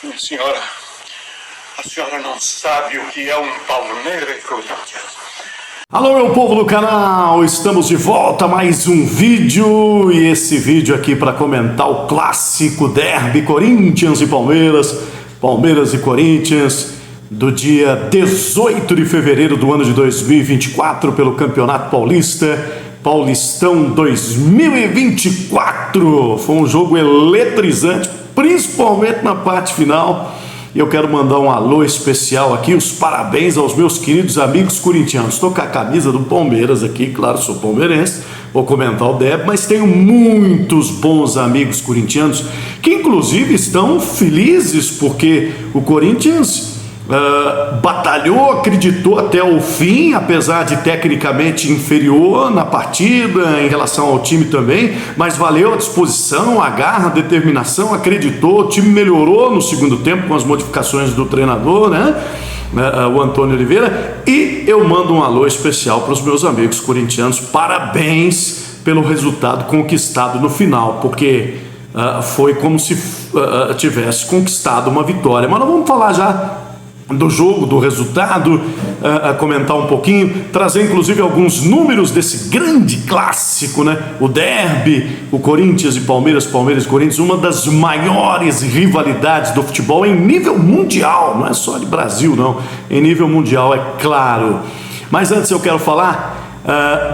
Minha senhora, a senhora não sabe o que é um Palmeiras e Corinthians. Alô, meu povo do canal, estamos de volta a mais um vídeo, e esse vídeo aqui para comentar o clássico derby Corinthians e Palmeiras, Palmeiras e Corinthians, do dia 18 de fevereiro do ano de 2024 pelo Campeonato Paulista, Paulistão 2024. Foi um jogo eletrizante, principalmente na parte final. E eu quero mandar um alô especial aqui, os parabéns aos meus queridos amigos corintianos. Estou com a camisa do Palmeiras aqui, claro, sou palmeirense, vou comentar o derby, mas tenho muitos bons amigos corintianos que inclusive estão felizes porque o Corinthians batalhou, acreditou até o fim, apesar de tecnicamente inferior na partida em relação ao time também, mas valeu a disposição, a garra, a determinação, acreditou, o time melhorou no segundo tempo com as modificações do treinador, né? O Antônio Oliveira. E eu mando um alô especial para os meus amigos corintianos, parabéns pelo resultado conquistado no final, porque foi como se tivesse conquistado uma vitória. Mas nós vamos falar já do jogo, do resultado, comentar um pouquinho, trazer inclusive alguns números desse grande clássico, né? O derby, o Corinthians e Palmeiras, Palmeiras e Corinthians, uma das maiores rivalidades do futebol em nível mundial, não é só de Brasil não, em nível mundial, é claro. Mas antes eu quero falar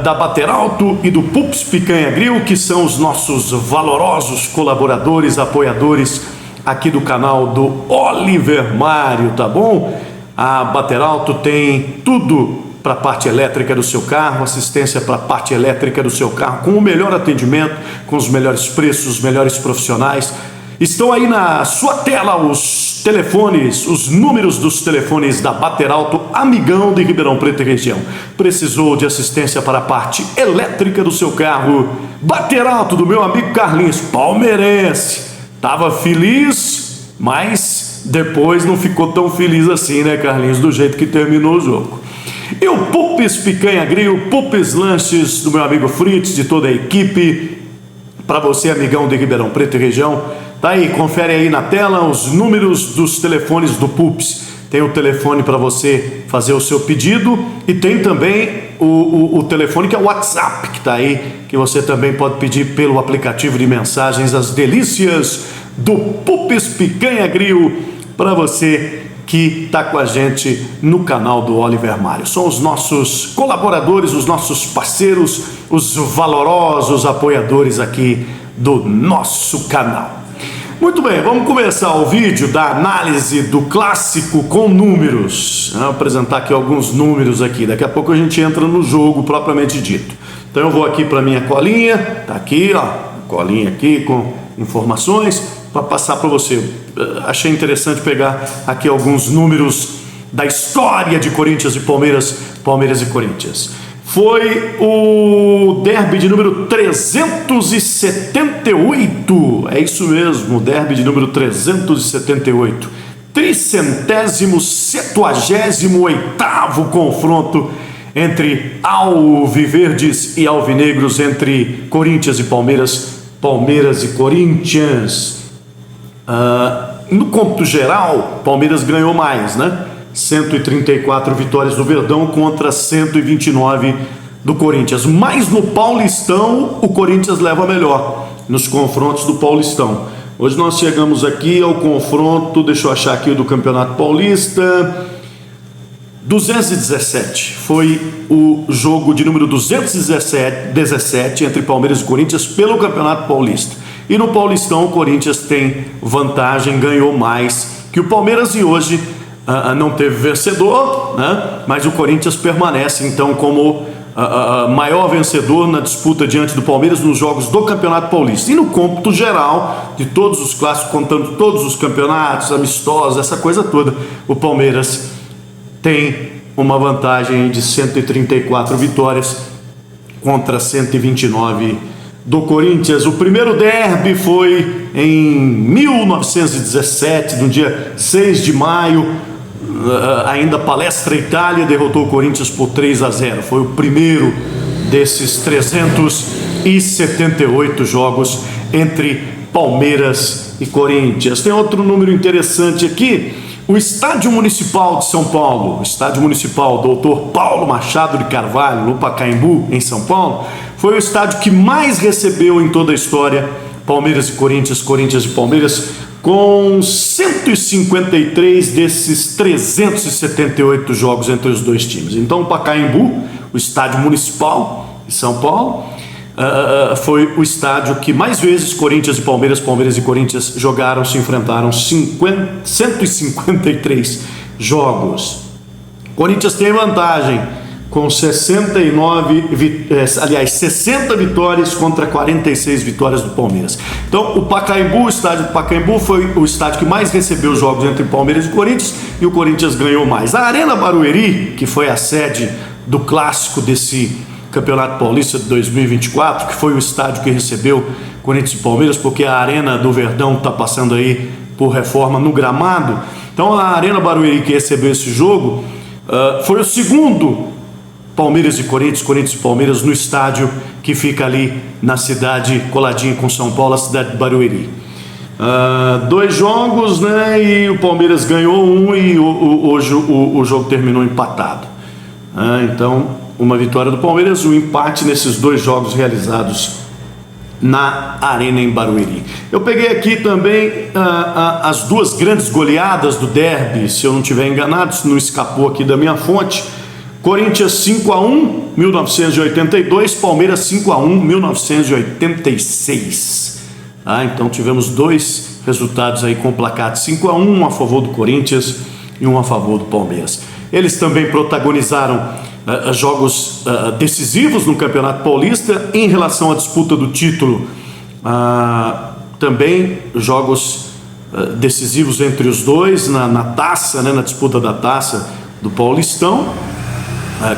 da Bater Alto e do Pups Picanha Grill, que são os nossos valorosos colaboradores, apoiadores aqui do canal do Oliver Mário, tá bom? A Bater Alto tem tudo para a parte elétrica do seu carro, assistência para a parte elétrica do seu carro, com o melhor atendimento, com os melhores preços, os melhores profissionais. Estão aí na sua tela os telefones, os números dos telefones da Bater Alto, amigão de Ribeirão Preto e região. Precisou de assistência para a parte elétrica do seu carro? Bater Alto, do meu amigo Carlinhos, palmeirense. Tava feliz, mas depois não ficou tão feliz assim, né, Carlinhos, do jeito que terminou o jogo. E o Pups Picanha Grill, Pups Lanches, do meu amigo Fritz, de toda a equipe, para você, amigão de Ribeirão Preto e região. Tá aí, confere aí na tela os números dos telefones do Pups. Tem o telefone para você fazer o seu pedido e tem também o telefone que é o WhatsApp, que está aí, que você também pode pedir pelo aplicativo de mensagens, as delícias do Pups Picanha Grill, para você que está com a gente no canal do Oliver Mário. São os nossos colaboradores, os nossos parceiros, os valorosos apoiadores aqui do nosso canal. Muito bem, vamos começar o vídeo da análise do clássico com números. Vou apresentar aqui alguns números aqui, daqui a pouco a gente entra no jogo propriamente dito. Então eu vou aqui para minha colinha, tá aqui, ó, colinha aqui com informações para passar para você. Achei interessante pegar aqui alguns números da história de Corinthians e Palmeiras, Palmeiras e Corinthians. Foi o derby de número 378, é isso mesmo, o derby de número 378, 378º confronto entre alviverdes e alvinegros, entre Corinthians e Palmeiras, Palmeiras e Corinthians. No cômputo geral, Palmeiras ganhou mais, né? 134 vitórias do Verdão contra 129 do Corinthians. Mas no Paulistão, o Corinthians leva melhor nos confrontos do Paulistão. Hoje nós chegamos aqui ao confronto, deixa eu achar aqui o do Campeonato Paulista, 217. Foi o jogo de número 217 entre Palmeiras e Corinthians pelo Campeonato Paulista. E no Paulistão o Corinthians tem vantagem, ganhou mais que o Palmeiras e hoje não teve vencedor, né? Mas o Corinthians permanece então como maior vencedor na disputa diante do Palmeiras nos jogos do Campeonato Paulista. E no cômputo geral de todos os clássicos, contando todos os campeonatos, amistosos, essa coisa toda, o Palmeiras tem uma vantagem de 134 vitórias contra 129 do Corinthians. O primeiro derby foi em 1917, no dia 6 de maio, ainda Palestra Itália derrotou o Corinthians por 3-0. Foi o primeiro desses 378 jogos entre Palmeiras e Corinthians. Tem outro número interessante aqui. O Estádio Municipal de São Paulo, o Estádio Municipal Dr. Paulo Machado de Carvalho, no Pacaembu, em São Paulo, foi o estádio que mais recebeu em toda a história Palmeiras e Corinthians, Corinthians e Palmeiras, com 153 desses 378 jogos entre os dois times. Então, o Pacaembu, o Estádio Municipal de São Paulo, foi o estádio que mais vezes Corinthians e Palmeiras, Palmeiras e Corinthians jogaram, se enfrentaram, 153 jogos. Corinthians tem vantagem com 60 vitórias contra 46 vitórias do Palmeiras. Então, o Pacaembu, o estádio do Pacaembu, foi o estádio que mais recebeu jogos entre Palmeiras e Corinthians, e o Corinthians ganhou mais. A Arena Barueri, que foi a sede do clássico desse Campeonato Paulista de 2024, que foi o estádio que recebeu Corinthians e Palmeiras, porque a Arena do Verdão está passando aí por reforma no gramado. Então, a Arena Barueri, que recebeu esse jogo, foi o segundo Palmeiras e Corinthians, Corinthians e Palmeiras, no estádio que fica ali na cidade, coladinho com São Paulo, a cidade de Barueri. 2 jogos, né? E o Palmeiras ganhou um, e hoje o jogo terminou empatado. Então, uma vitória do Palmeiras, um empate nesses 2 jogos realizados na Arena em Barueri. Eu peguei aqui também as 2 grandes goleadas do derby, se eu não estiver enganado, se não escapou aqui da minha fonte. Corinthians 5-1, 1982, Palmeiras 5-1, 1986. Então tivemos 2 resultados aí com placar de 5-1, um a favor do Corinthians e um a favor do Palmeiras. Eles também protagonizaram jogos decisivos no Campeonato Paulista. Em relação à disputa do título, também jogos decisivos entre os dois na taça, né, na disputa da taça do Paulistão.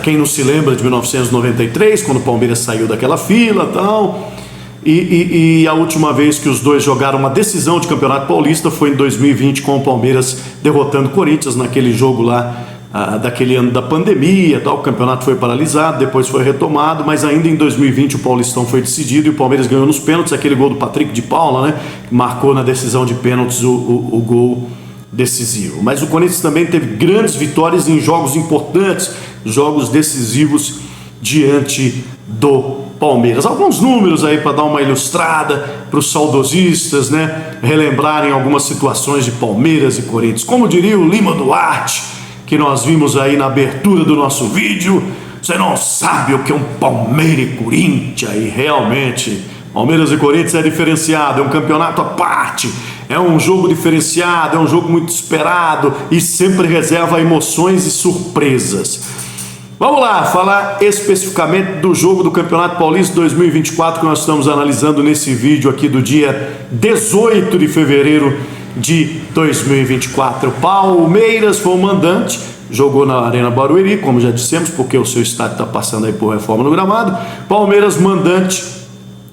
Quem não se lembra de 1993, quando o Palmeiras saiu daquela fila e tal, e a última vez que os dois jogaram uma decisão de Campeonato Paulista foi em 2020, com o Palmeiras derrotando o Corinthians naquele jogo lá, daquele ano da pandemia, tal. O campeonato foi paralisado, depois foi retomado, mas ainda em 2020 o Paulistão foi decidido e o Palmeiras ganhou nos pênaltis, aquele gol do Patrick de Paula, né, que marcou na decisão de pênaltis o gol decisivo. Mas o Corinthians também teve grandes vitórias em jogos importantes, jogos decisivos diante do Palmeiras. Alguns números aí para dar uma ilustrada para os saudosistas, né, relembrarem algumas situações de Palmeiras e Corinthians. Como diria o Lima Duarte, que nós vimos aí na abertura do nosso vídeo: você não sabe o que é um Palmeiras e Corinthians. E realmente, Palmeiras e Corinthians é diferenciado, é um campeonato à parte, é um jogo diferenciado, é um jogo muito esperado e sempre reserva emoções e surpresas. Vamos lá, falar especificamente do jogo do Campeonato Paulista 2024 que nós estamos analisando nesse vídeo aqui do dia 18 de fevereiro de 2024. Palmeiras foi o mandante, jogou na Arena Barueri, como já dissemos, porque o seu estádio está passando aí por reforma no gramado. Palmeiras mandante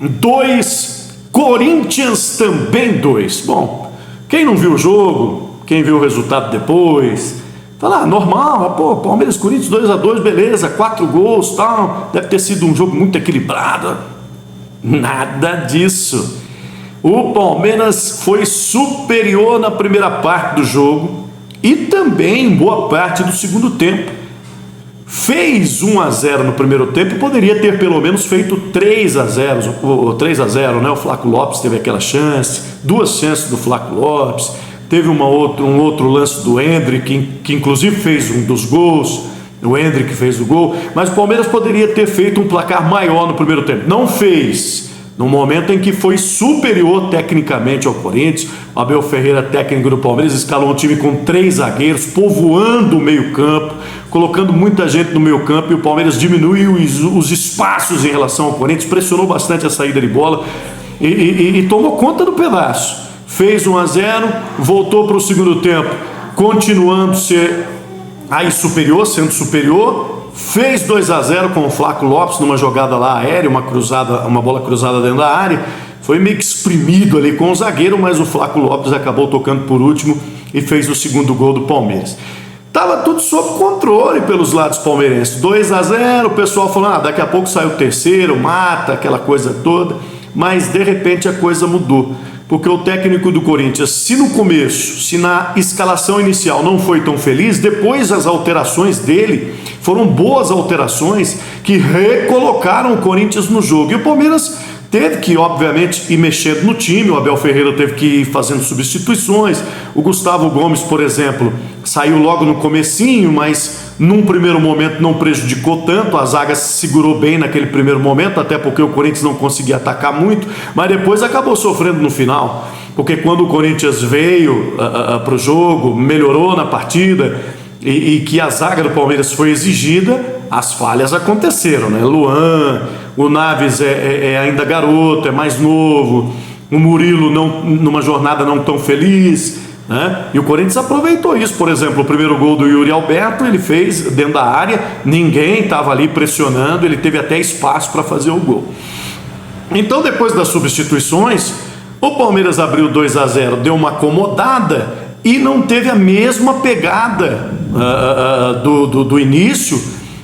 2, Corinthians também 2. Bom, quem não viu o jogo, quem viu o resultado depois, fala, normal, pô, Palmeiras Corinthians 2-2, beleza, 4 gols, tal, deve ter sido um jogo muito equilibrado. Nada disso. O Palmeiras foi superior na primeira parte do jogo e também em boa parte do segundo tempo. Fez 1-0 no primeiro tempo e poderia ter pelo menos feito 3-0, né? O Flaco Lopes teve aquela chance, 2 chances do Flaco Lopes, teve um outro lance do Hendrick, que inclusive fez um dos gols, o Hendrick fez o gol, mas o Palmeiras poderia ter feito um placar maior no primeiro tempo, não fez. No momento em que foi superior tecnicamente ao Corinthians, o Abel Ferreira, técnico do Palmeiras, escalou um time com 3 zagueiros, povoando o meio-campo, colocando muita gente no meio-campo, e o Palmeiras diminuiu os espaços em relação ao Corinthians, pressionou bastante a saída de bola e tomou conta do pedaço. Fez 1-0, voltou para o segundo tempo, continuando ser aí sendo superior. Fez 2-0 com o Flaco Lopes numa jogada lá aérea, uma bola cruzada dentro da área. Foi meio que exprimido ali com o zagueiro, mas o Flaco Lopes acabou tocando por último e fez o segundo gol do Palmeiras. Tava tudo sob controle pelos lados palmeirenses. 2-0, o pessoal falou, daqui a pouco sai o terceiro, mata, aquela coisa toda. Mas de repente a coisa mudou. porque o técnico do Corinthians, se no começo, se na escalação inicial não foi tão feliz, depois as alterações dele foram boas alterações que recolocaram o Corinthians no jogo. E o Palmeiras teve que, obviamente, ir mexendo no time, o Abel Ferreira teve que ir fazendo substituições, o Gustavo Gomes, por exemplo, saiu logo no comecinho, mas num primeiro momento não prejudicou tanto, a zaga se segurou bem naquele primeiro momento, até porque o Corinthians não conseguia atacar muito, mas depois acabou sofrendo no final, porque quando o Corinthians veio para o jogo, melhorou na partida, e que a zaga do Palmeiras foi exigida, as falhas aconteceram, né? Luan, o Naves é ainda garoto, é mais novo, o Murilo numa jornada não tão feliz, né? E o Corinthians aproveitou isso. Por exemplo, o primeiro gol do Yuri Alberto ele fez dentro da área, ninguém estava ali pressionando, ele teve até espaço para fazer o gol. Então, depois das substituições, o Palmeiras abriu 2-0, deu uma acomodada e não teve a mesma pegada do início,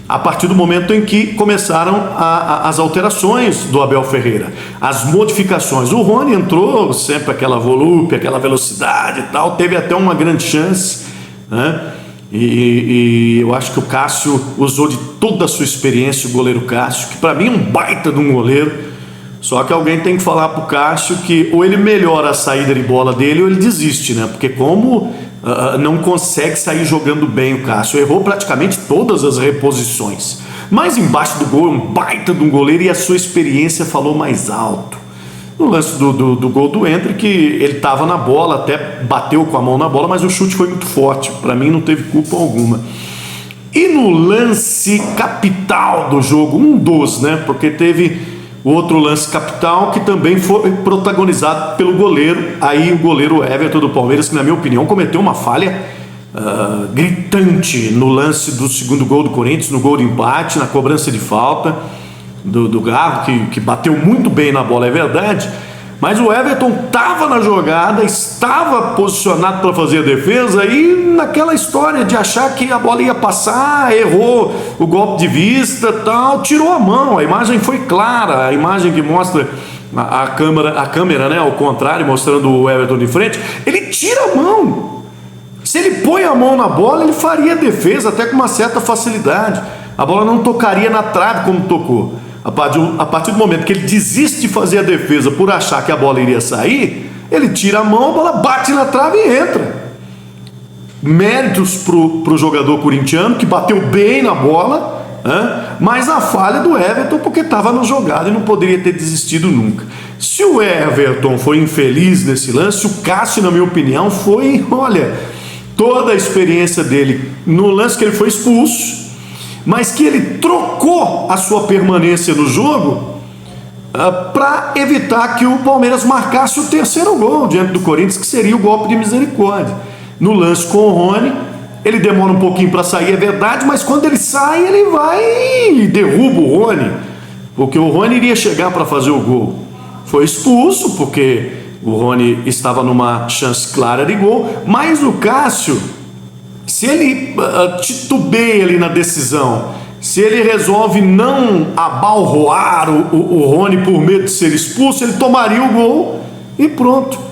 a partir do momento em que começaram as alterações do Abel Ferreira, as modificações. O Rony entrou sempre aquela volúpia, aquela velocidade e tal, teve até uma grande chance, né? E eu acho que o Cássio usou de toda a sua experiência, o goleiro Cássio, que para mim é um baita de um goleiro. Só que alguém tem que falar pro Cássio que ou ele melhora a saída de bola dele ou ele desiste, né? Porque como não consegue sair jogando bem o Cássio, errou praticamente todas as reposições. Mas embaixo do gol, um baita de um goleiro e a sua experiência falou mais alto. No lance do gol do Endrick, ele estava na bola, até bateu com a mão na bola, mas o chute foi muito forte. Para mim não teve culpa alguma. E no lance capital do jogo, um dos, né? Porque teve o outro lance capital que também foi protagonizado pelo goleiro, aí o goleiro Everton do Palmeiras, que na minha opinião cometeu uma falha gritante no lance do segundo gol do Corinthians, no gol de empate, na cobrança de falta do Garro, que bateu muito bem na bola, é verdade, mas o Everton estava na jogada, estava posicionado para fazer a defesa e naquela história de achar que a bola ia passar, errou o golpe de vista, tal, tirou a mão. A imagem foi clara, a imagem que mostra a câmera, né, ao contrário, mostrando o Everton de frente, ele tira a mão. Se ele põe a mão na bola, ele faria a defesa até com uma certa facilidade. A bola não tocaria na trave como tocou. A partir do momento que ele desiste de fazer a defesa por achar que a bola iria sair, ele tira a mão, a bola bate na trave e entra. Méritos pro jogador corintiano, que bateu bem na bola, né? Mas a falha do Everton, porque estava no jogado e não poderia ter desistido nunca. Se o Everton foi infeliz nesse lance, o Cássio, na minha opinião, foi, olha, toda a experiência dele no lance que ele foi expulso, mas que ele trocou a sua permanência no jogo para evitar que o Palmeiras marcasse o terceiro gol diante do Corinthians, que seria o golpe de misericórdia. No lance com o Rony, ele demora um pouquinho para sair, é verdade, mas quando ele sai, ele vai e derruba o Rony, porque o Rony iria chegar para fazer o gol. Foi expulso, porque o Rony estava numa chance clara de gol, mas o Cássio, se ele titubeia ali na decisão, se ele resolve não abalroar o Rony por medo de ser expulso, ele tomaria o gol e pronto.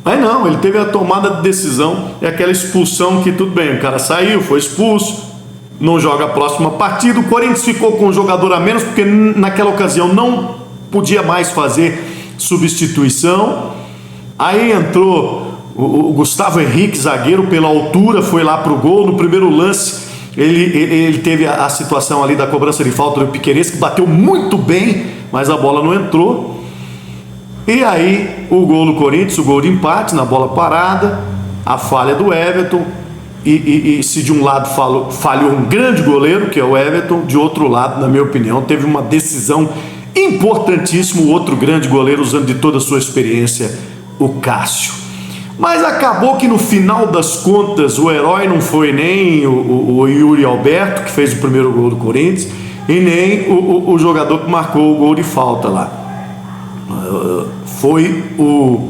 Mas não, ele teve a tomada de decisão, é aquela expulsão que tudo bem, o cara saiu, foi expulso, não joga a próxima partida, o Corinthians ficou com um jogador a menos, porque naquela ocasião não podia mais fazer substituição, aí entrou o Gustavo Henrique, zagueiro, pela altura, foi lá pro gol. No primeiro lance, ele teve a situação ali da cobrança de falta do Piquerez, que bateu muito bem, mas a bola não entrou. E aí, o gol do Corinthians, o gol de empate na bola parada, a falha do Everton. E se de um lado falhou um grande goleiro, que é o Everton, de outro lado, na minha opinião, teve uma decisão importantíssima, o outro grande goleiro, usando de toda a sua experiência, o Cássio. Mas acabou que no final das contas o herói não foi nem o Yuri Alberto, que fez o primeiro gol do Corinthians, e nem o jogador que marcou o gol de falta lá. Foi o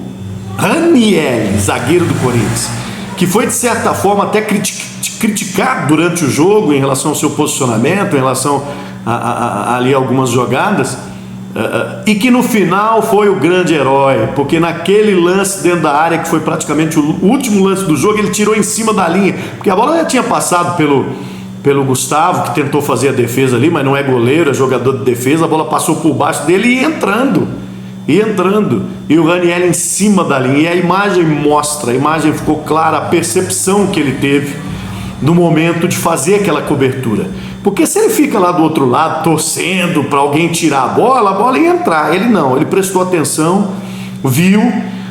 Ranieri, zagueiro do Corinthians, que foi de certa forma até criticado durante o jogo em relação ao seu posicionamento, em relação ali a algumas jogadas, e que no final foi o grande herói, porque naquele lance dentro da área, que foi praticamente o último lance do jogo, ele tirou em cima da linha, porque a bola já tinha passado pelo Gustavo, que tentou fazer a defesa ali, mas não é goleiro, é jogador de defesa. A bola passou por baixo dele e ia entrando, e o Ranieri em cima da linha, e a imagem mostra, a imagem ficou clara, a percepção que ele teve no momento de fazer aquela cobertura. Porque se ele fica lá do outro lado torcendo para alguém tirar a bola ia entrar. Ele não, ele prestou atenção, viu,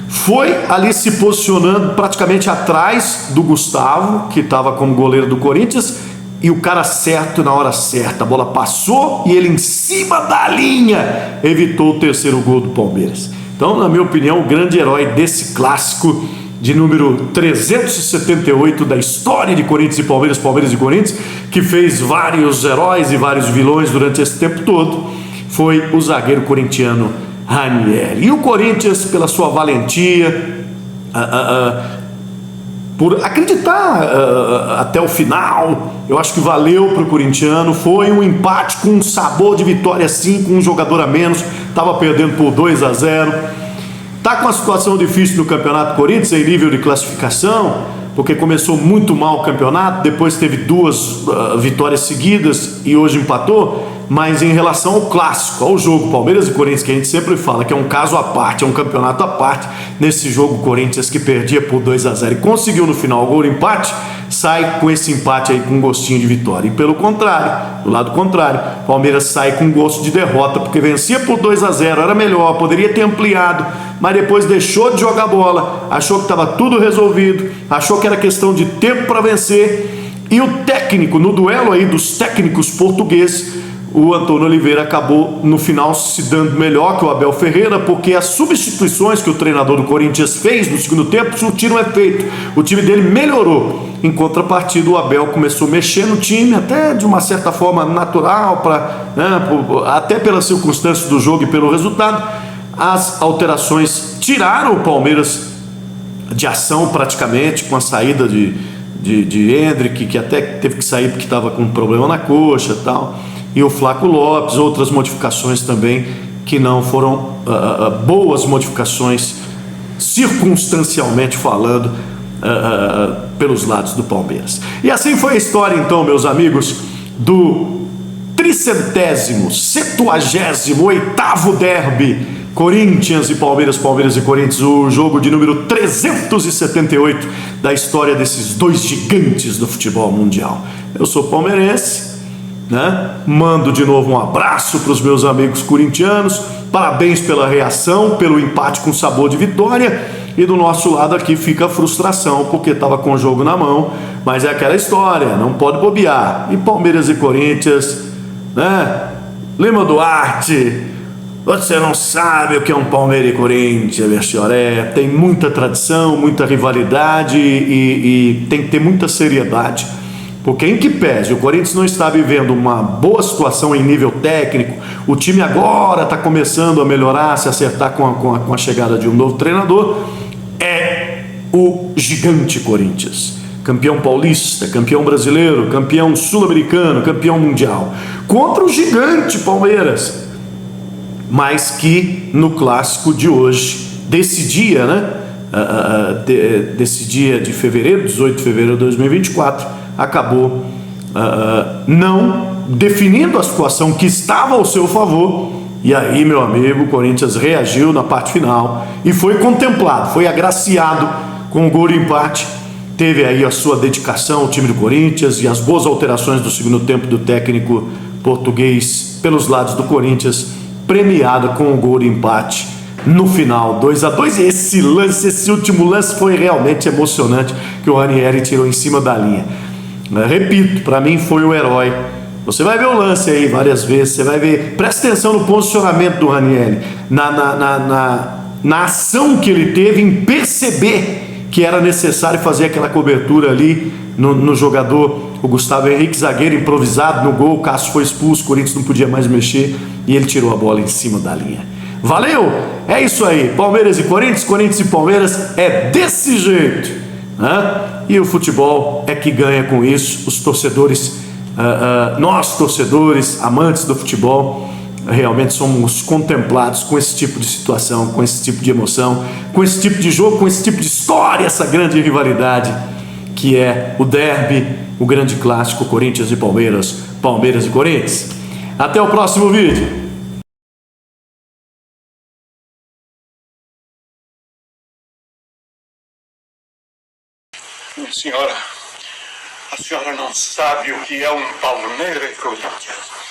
foi ali se posicionando praticamente atrás do Gustavo, que estava como goleiro do Corinthians, e o cara certo na hora certa. A bola passou e ele em cima da linha evitou o terceiro gol do Palmeiras. Então, na minha opinião, o grande herói desse clássico de número 378 da história de Corinthians e Palmeiras, Palmeiras e Corinthians, que fez vários heróis e vários vilões durante esse tempo todo, foi o zagueiro corintiano Ranieri. E o Corinthians, pela sua valentia, por acreditar até o final, eu acho que valeu para o corintiano. Foi um empate com um sabor de vitória, sim, com um jogador a menos, estava perdendo por 2-0. Está com uma situação difícil no Campeonato Corinthians em nível de classificação, porque começou muito mal o campeonato, depois teve 2 vitórias seguidas e hoje empatou. Mas em relação ao clássico, ao jogo Palmeiras e Corinthians, que a gente sempre fala que é um caso à parte, é um campeonato à parte, nesse jogo Corinthians, que perdia por 2-0 e conseguiu no final o gol de empate, sai com esse empate aí com um gostinho de vitória. E pelo contrário, do lado contrário, Palmeiras sai com gosto de derrota, porque vencia por 2-0, era melhor, poderia ter ampliado, mas depois deixou de jogar bola, achou que estava tudo resolvido, achou que era questão de tempo para vencer. E o técnico, no duelo aí dos técnicos portugueses, o Antônio Oliveira acabou no final se dando melhor que o Abel Ferreira, porque as substituições que o treinador do Corinthians fez no segundo tempo surtiram efeito. O time dele melhorou. Em contrapartida, o Abel começou a mexer no time, até de uma certa forma natural, até pelas circunstâncias do jogo e pelo resultado. As alterações tiraram o Palmeiras de ação praticamente, com a saída de Hendrick, que até teve que sair porque estava com um problema na coxa e tal, e o Flaco Lopes, outras modificações também que não foram boas modificações, circunstancialmente falando, pelos lados do Palmeiras. E assim foi a história, então, meus amigos, do 378º derby Corinthians e Palmeiras, Palmeiras e Corinthians, o jogo de número 378 da história desses dois gigantes do futebol mundial. Eu sou palmeirense, mando de novo um abraço para os meus amigos corintianos, parabéns pela reação, pelo empate com sabor de vitória, e do nosso lado aqui fica a frustração, porque estava com o jogo na mão, mas é aquela história, não pode bobear. E Palmeiras e Corinthians, Lima Duarte, você não sabe o que é um Palmeiras e Corinthians, Berchioré. Tem muita tradição, muita rivalidade e tem que ter muita seriedade. Porque em que pese o Corinthians não está vivendo uma boa situação em nível técnico, o time agora está começando a melhorar, se acertar com a chegada de um novo treinador, é o gigante Corinthians. Campeão paulista, campeão brasileiro, campeão sul-americano, campeão mundial. Contra o gigante Palmeiras. Mas que no clássico de hoje, desse dia, desse dia de fevereiro, 18 de fevereiro de 2024, acabou não definindo a situação que estava ao seu favor. E aí, meu amigo, o Corinthians reagiu na parte final e foi contemplado, foi agraciado com o gol de empate. Teve aí a sua dedicação ao time do Corinthians e as boas alterações do segundo tempo do técnico português pelos lados do Corinthians, premiado com o gol de empate no final, 2-2. E esse último lance foi realmente emocionante, que o Ranieri tirou em cima da linha. Repito, para mim foi o herói. Você vai ver o lance aí várias vezes, você vai ver, presta atenção no posicionamento do Ranieri, na ação que ele teve em perceber que era necessário fazer aquela cobertura ali no jogador, o Gustavo Henrique, zagueiro improvisado no gol. O Cássio foi expulso, o Corinthians não podia mais mexer e ele tirou a bola em cima da linha. Valeu? É isso aí, Palmeiras e Corinthians, Corinthians e Palmeiras, é desse jeito, E o futebol é que ganha com isso. Os torcedores, nós torcedores, amantes do futebol, realmente somos contemplados com esse tipo de situação, com esse tipo de emoção, com esse tipo de jogo, com esse tipo de história, essa grande rivalidade que é o derby, o grande clássico Corinthians e Palmeiras, Palmeiras e Corinthians. Até o próximo vídeo. Minha senhora, a senhora não sabe o que é um pau negro, Corinthians.